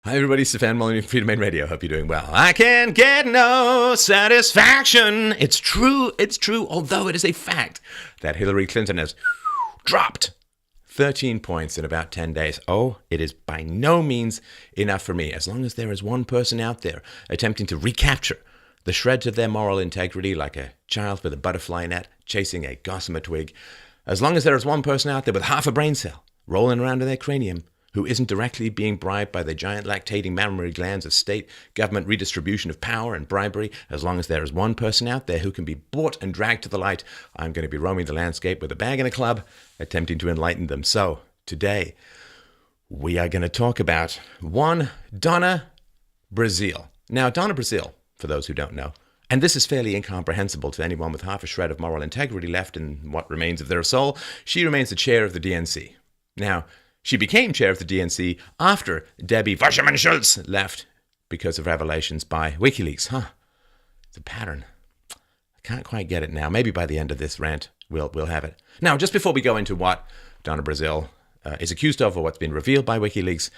Hi everybody, Stefan Molyneux from Freedom Main Radio. Hope you're doing well. I can't get no satisfaction. It's true, although it is a fact that Hillary Clinton has dropped 13 points in about 10 days. Oh, it is by no means enough for me. As long as there is one person out there attempting to recapture the shreds of their moral integrity like a child with a butterfly net chasing a gossamer twig, as long as there is one person out there with half a brain cell rolling around in their cranium who isn't directly being bribed by the giant lactating mammary glands of state government redistribution of power and bribery, as long as there is one person out there who can be bought and dragged to the light, I'm going to be roaming the landscape with a bag and a club, attempting to enlighten them. So, today, we are going to talk about one Donna Brazile. Now, Donna Brazile, for those who don't know, and this is fairly incomprehensible to anyone with half a shred of moral integrity left in what remains of their soul, she remains the chair of the DNC. Now, she became chair of the DNC after Debbie Wasserman-Schultz left because of revelations by WikiLeaks. It's a pattern. I can't quite get it now. Maybe by the end of this rant, we'll have it. Now, just before we go into what Donna Brazile is accused of or what's been revealed by WikiLeaks,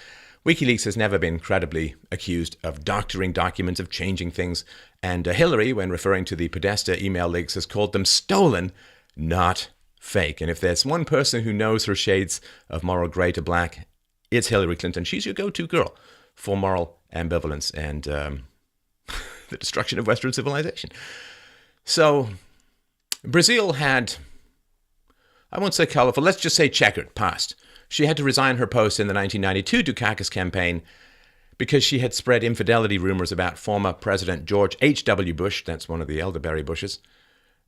WikiLeaks has never been credibly accused of doctoring documents, of changing things. And Hillary, when referring to the Podesta email leaks, has called them stolen, not fake. And if there's one person who knows her shades of moral gray to black, it's Hillary Clinton. She's your go-to girl for moral ambivalence and the destruction of Western civilization. So, Brazile had, I won't say colorful, let's just say checkered past. She had to resign her post in the 1992 Dukakis campaign because she had spread infidelity rumors about former President George H.W. Bush. That's one of the elderberry Bushes.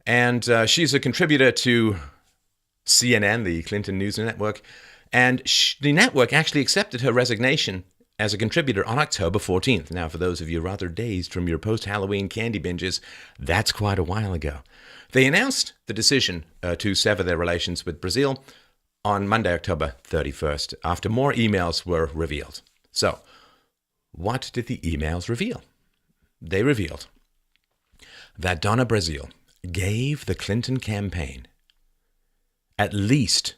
And she's a contributor to CNN, the Clinton News Network, and the network actually accepted her resignation as a contributor on October 14th. Now, for those of you rather dazed from your post-Halloween candy binges, that's quite a while ago. They announced the decision to sever their relations with Brazile on Monday, October 31st, after more emails were revealed. So, what did the emails reveal? They revealed that Donna Brazile gave the Clinton campaign at least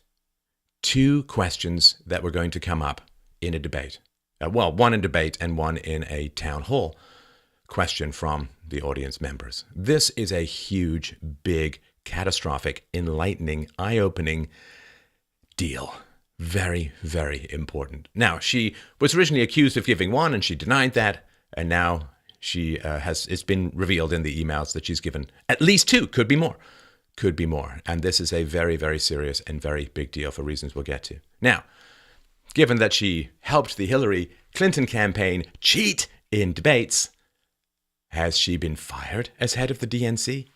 two questions that were going to come up in a debate. One in debate and one in a town hall question from the audience members. This is a huge, big, catastrophic, enlightening, eye-opening deal. Very, very important. Now, she was originally accused of giving one, and she denied that, and now it's been revealed in the emails that she's given at least two, could be more. And this is a very, very serious and very big deal for reasons we'll get to. Now, given that she helped the Hillary Clinton campaign cheat in debates, has she been fired as head of the DNC?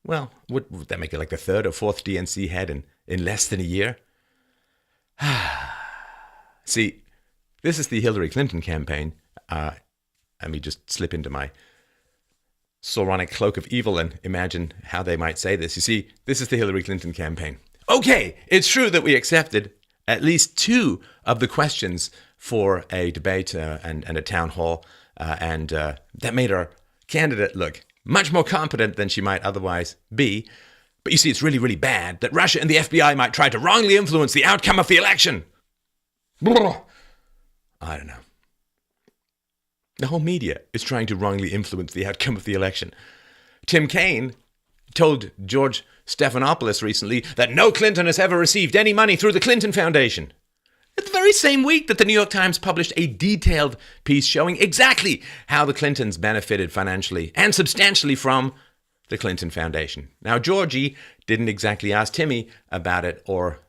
Well, would that make it like the third or fourth DNC head in less than a year? See, this is the Hillary Clinton campaign. Let me just slip into my Sauronic cloak of evil and imagine how they might say this. You see, this is the Hillary Clinton campaign. Okay, it's true that we accepted at least two of the questions for a debate and a town hall, and that made our candidate look much more competent than she might otherwise be. But you see, it's really, really bad that Russia and the FBI might try to wrongly influence the outcome of the election. I don't know. The whole media is trying to wrongly influence the outcome of the election. Tim Kaine told George Stephanopoulos recently that no Clinton has ever received any money through the Clinton Foundation. It's the very same week that the New York Times published a detailed piece showing exactly how the Clintons benefited financially and substantially from the Clinton Foundation. Now, Georgie didn't exactly ask Timmy about it or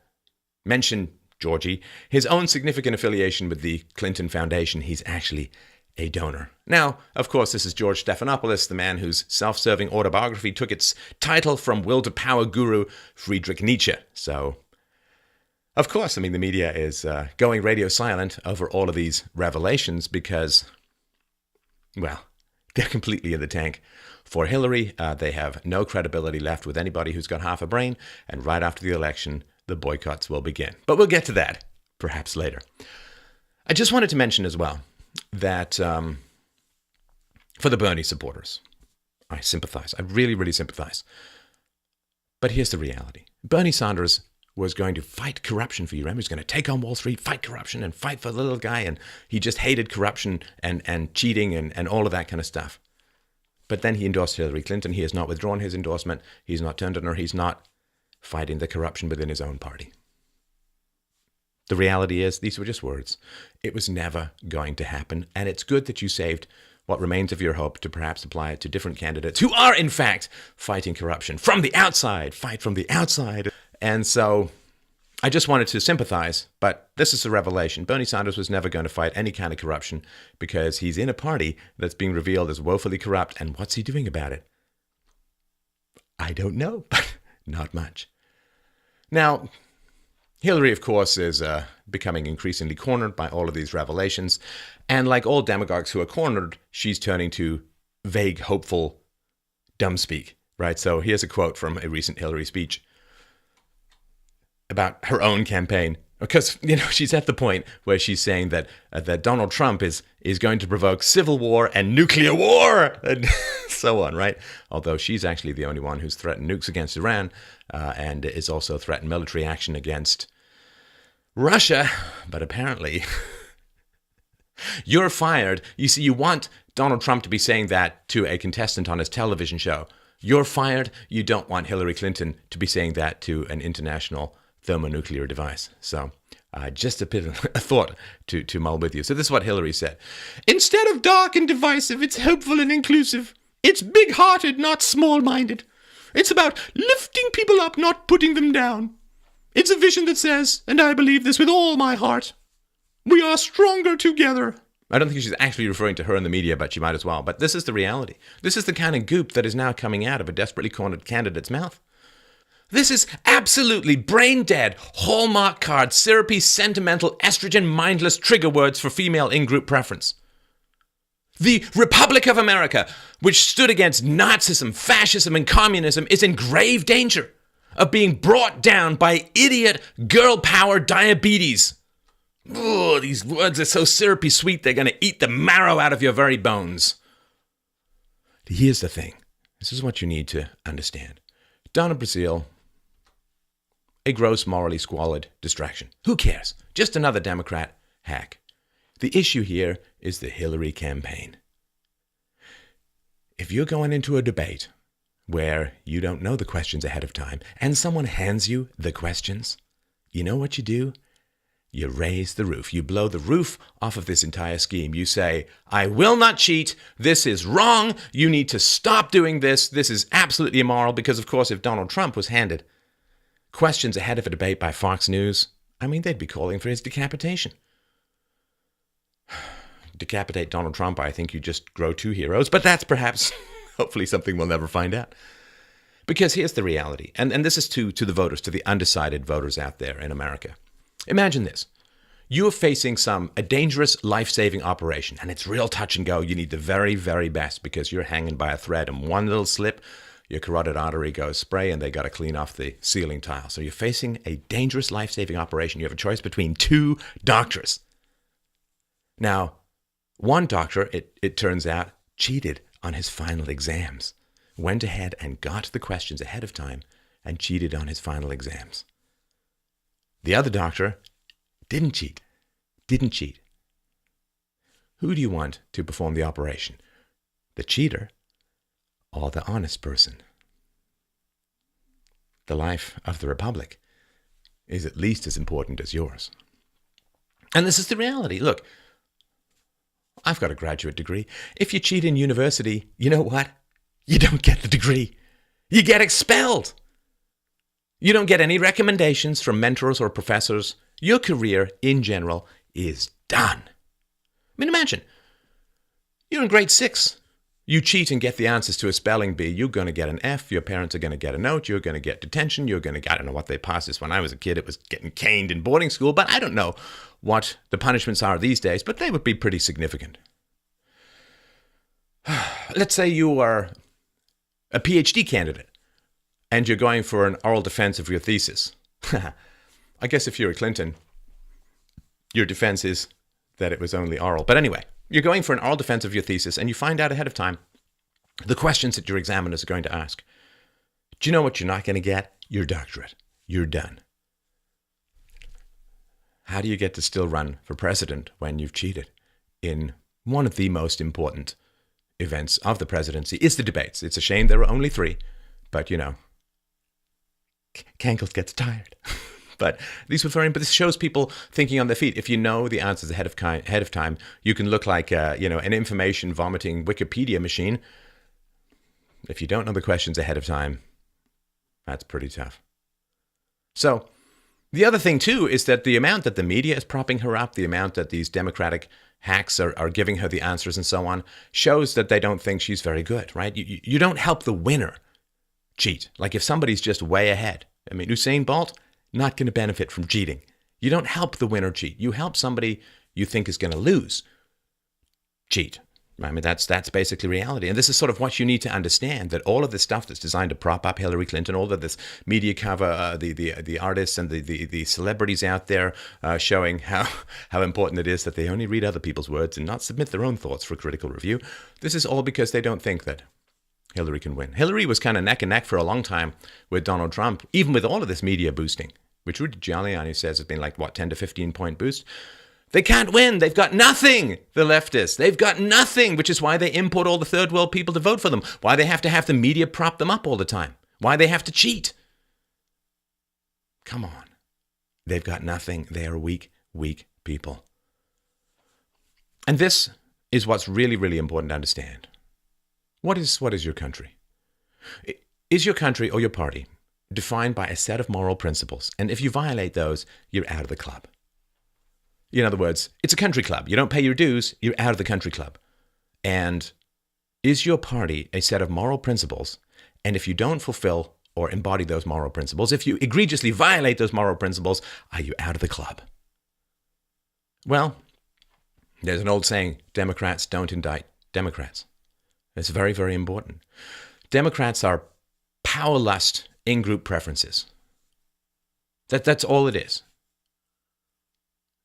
mention Georgie, his own significant affiliation with the Clinton Foundation. He's actually a donor. Now, of course, this is George Stephanopoulos, the man whose self-serving autobiography took its title from will-to-power guru Friedrich Nietzsche. So, of course, the media is going radio silent over all of these revelations because, well, they're completely in the tank. For Hillary, they have no credibility left with anybody who's got half a brain, and right after the election, the boycotts will begin. But we'll get to that, perhaps later. I just wanted to mention as well that for the Bernie supporters, I sympathize. I really, really sympathize. But here's the reality. Bernie Sanders was going to fight corruption for you. Remember, he was going to take on Wall Street, fight corruption, and fight for the little guy. And he just hated corruption and cheating and all of that kind of stuff. But then he endorsed Hillary Clinton. He has not withdrawn his endorsement. He's not turned on her. He's not fighting the corruption within his own party. The reality is, these were just words. It was never going to happen. And it's good that you saved what remains of your hope to perhaps apply it to different candidates who are, in fact, fighting corruption from the outside. Fight from the outside. And so I just wanted to sympathize, but this is a revelation. Bernie Sanders was never going to fight any kind of corruption because he's in a party that's being revealed as woefully corrupt. And what's he doing about it? I don't know, but not much. Now, Hillary, of course, is becoming increasingly cornered by all of these revelations. And like all demagogues who are cornered, she's turning to vague, hopeful, dumb speak, right? So here's a quote from a recent Hillary speech about her own campaign. Because, she's at the point where she's saying that Donald Trump is going to provoke civil war and nuclear war and so on, right? Although she's actually the only one who's threatened nukes against Iran and is also threatened military action against Russia. But apparently, you're fired. You see, you want Donald Trump to be saying that to a contestant on his television show. You're fired. You don't want Hillary Clinton to be saying that to an international thermonuclear device. So just a thought to mull with you. So this is what Hillary said. Instead of dark and divisive, it's hopeful and inclusive. It's big-hearted, not small-minded. It's about lifting people up, not putting them down. It's a vision that says, and I believe this with all my heart, we are stronger together. I don't think she's actually referring to her in the media, but she might as well. But this is the reality. This is the kind of goop that is now coming out of a desperately cornered candidate's mouth. This is absolutely brain-dead, Hallmark card, syrupy, sentimental, estrogen, mindless trigger words for female in-group preference. The Republic of America, which stood against Nazism, fascism, and communism, is in grave danger of being brought down by idiot girl power diabetes. Oh, these words are so syrupy sweet, they're going to eat the marrow out of your very bones. Here's the thing. This is what you need to understand. Donna, Brazile, a gross, morally squalid distraction. Who cares? Just another Democrat hack. The issue here is the Hillary campaign. If you're going into a debate where you don't know the questions ahead of time and someone hands you the questions, you know what you do? You raise the roof. You blow the roof off of this entire scheme. You say, I will not cheat. This is wrong. You need to stop doing this. This is absolutely immoral. Because, of course, if Donald Trump was handed questions ahead of a debate by Fox News, they'd be calling for his decapitation. Decapitate Donald Trump, I think you just grow two heroes. But that's perhaps, hopefully, something we'll never find out. Because here's the reality. And this is to the voters, to the undecided voters out there in America. Imagine this. You are facing a dangerous life-saving operation, and it's real touch and go. You need the very, very best because you're hanging by a thread, and one little slip, your carotid artery goes spray, and they got to clean off the ceiling tile. So you're facing a dangerous life-saving operation. You have a choice between two doctors. Now, one doctor, it turns out, cheated on his final exams. Went ahead and got the questions ahead of time and cheated on his final exams. The other doctor didn't cheat. Who do you want to perform the operation? The cheater or the honest person? The life of the Republic is at least as important as yours. And this is the reality. Look, I've got a graduate degree. If you cheat in university, you know what? You don't get the degree. You get expelled. You don't get any recommendations from mentors or professors. Your career, in general, is done. Imagine, you're in grade 6. You cheat and get the answers to a spelling bee. You're going to get an F. Your parents are going to get a note. You're going to get detention. You're going to get, I don't know what they passed this. When I was a kid, it was getting caned in boarding school. But I don't know what the punishments are these days, but they would be pretty significant. Let's say you are a PhD candidate and you're going for an oral defense of your thesis. I guess if you're a Clinton, your defense is that it was only oral. But anyway, you're going for an oral defense of your thesis and you find out ahead of time the questions that your examiners are going to ask. Do you know what you're not going to get? Your doctorate. You're done. how do you get to still run for president when you've cheated in one of the most important events of the presidency? Is the debates. It's a shame there were only 3, but Cankles gets tired. But these were very, but this shows people thinking on their feet. If you know the answers ahead of time, you can look like an information vomiting Wikipedia machine. If you don't know the questions ahead of time, that's pretty tough. So the other thing too is that the amount that the media is propping her up, the amount that these Democratic hacks are giving her the answers and so on, shows that they don't think she's very good, right? You don't help the winner cheat. Like if somebody's just way ahead. I mean, Usain Bolt, not going to benefit from cheating. You don't help the winner cheat. You help somebody you think is going to lose cheat. I mean, that's basically reality. And this is sort of what you need to understand, that all of this stuff that's designed to prop up Hillary Clinton, all of this media cover, the artists and the celebrities out there showing how important it is that they only read other people's words and not submit their own thoughts for critical review. This is all because they don't think that Hillary can win. Hillary was kind of neck and neck for a long time with Donald Trump, even with all of this media boosting, which Rudy Giuliani says has been like, 10 to 15 point boost. They can't win. They've got nothing, the leftists. They've got nothing, which is why they import all the third world people to vote for them, why they have to have the media prop them up all the time, why they have to cheat. Come on. They've got nothing. They are weak, weak people. And this is what's really, really important to understand. What is your country? Is your country or your party defined by a set of moral principles? And if you violate those, you're out of the club. In other words, it's a country club. You don't pay your dues, you're out of the country club. And is your party a set of moral principles? And if you don't fulfill or embody those moral principles, if you egregiously violate those moral principles, are you out of the club? Well, there's an old saying, Democrats don't indict Democrats. It's very, very important. Democrats are power lust in-group preferences. That's all it is.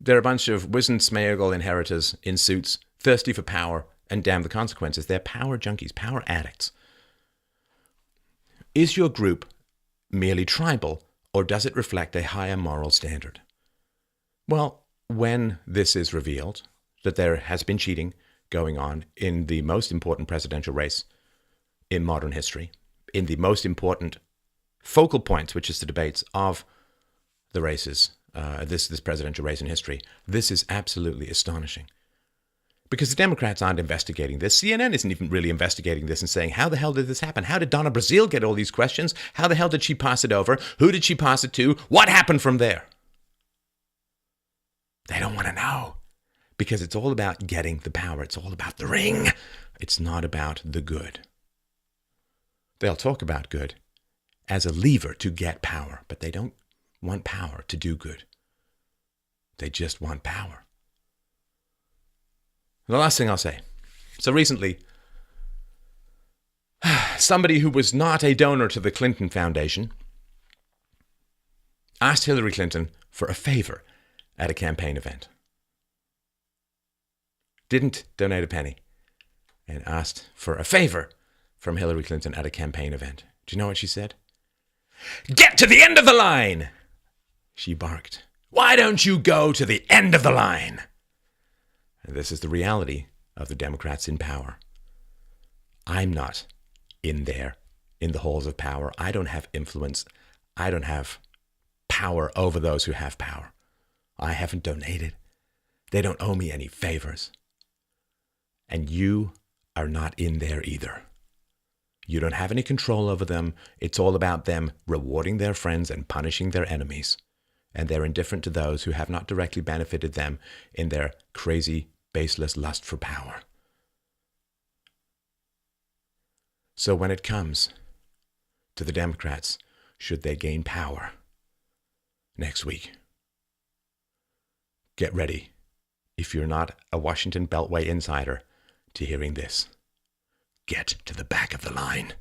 They're a bunch of wizened Smeagol inheritors in suits, thirsty for power, and damn the consequences. They're power junkies, power addicts. Is your group merely tribal, or does it reflect a higher moral standard? Well, when this is revealed, that there has been cheating going on in the most important presidential race in modern history, in the most important focal points, which is the debates of the races, this presidential race in history, this is absolutely astonishing. Because the Democrats aren't investigating this. CNN isn't even really investigating this and saying, how the hell did this happen? How did Donna Brazile get all these questions? How the hell did she pass it over? Who did she pass it to? What happened from there? They don't want to know. Because it's all about getting the power. It's all about the ring. It's not about the good. They'll talk about good as a lever to get power, but they don't want power to do good. They just want power. The last thing I'll say. So recently, somebody who was not a donor to the Clinton Foundation asked Hillary Clinton for a favor at a campaign event. Didn't donate a penny and asked for a favor from Hillary Clinton at a campaign event. Do you know what she said? Get to the end of the line, she barked. Why don't you go to the end of the line? And this is the reality of the Democrats in power. I'm not in there, in the halls of power. I don't have influence. I don't have power over those who have power. I haven't donated. They don't owe me any favors. And you are not in there either. You don't have any control over them. It's all about them rewarding their friends and punishing their enemies. And they're indifferent to those who have not directly benefited them in their crazy, baseless lust for power. So when it comes to the Democrats, should they gain power next week, get ready, if you're not a Washington Beltway insider, to hearing this. Get to the back of the line.